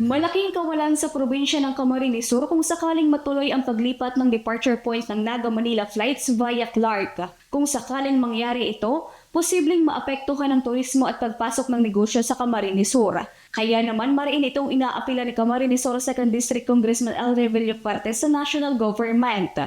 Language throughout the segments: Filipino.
Malaking kawalan sa probinsya ng Camarines Sur kung sakaling matuloy ang paglipat ng departure point ng Naga-Manila flights via Clark. Kung sakaling mangyari ito, posibleng maapektuhan ang turismo at pagpasok ng negosyo sa Camarines Sur. Kaya naman mariin itong inaapila ni Camarines Sur 2nd District Congressman Rep.Lray sa national government.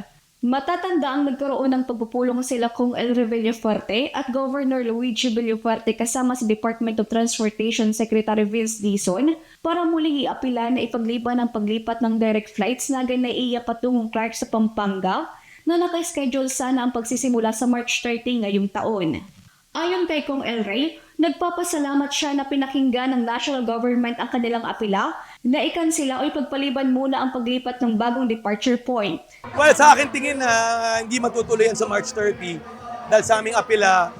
Matatanda ang nagkaroon ng pagpupulong sila kung Rep.Lray at Governor Luigi Villafuerte kasama sa Department of Transportation Secretary Vince Dizon para muling iapila na ipagliban ang paglipat ng direct flights na NAI-NAGA patungong Clark sa Pampanga na nakaschedule sana ang pagsisimula sa March 30 ngayong taon. Ayon kay Kong Ray, nagpapasalamat siya na pinakinggan ng national government ang kanilang apila na ikansela o ipagpaliban muna ang paglipat ng bagong departure point. Well, sa akin tingin na hindi matutuloy yan sa March 30 dahil sa aming apila.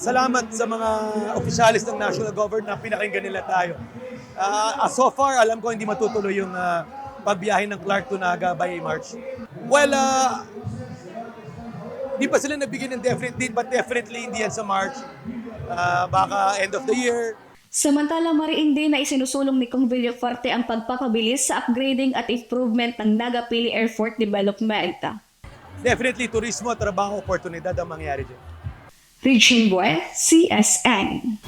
Salamat sa mga opisyalis ng national government na pinakinggan nila tayo. So far, alam ko hindi matutuloy yung pagbiyahe ng Clark to Naga by March. Well, di pa sila nabigyan ng definite date, but definitely hindi yan sa March. Baka end of the year. Samantala, mariin din na isinusulong ni Kong Villafuerte ang pagpapabilis sa upgrading at improvement ng Naga-Pili Airport Development. Definitely, turismo at trabaho oportunidad ang mangyari dyan. Regine Buel, CSN.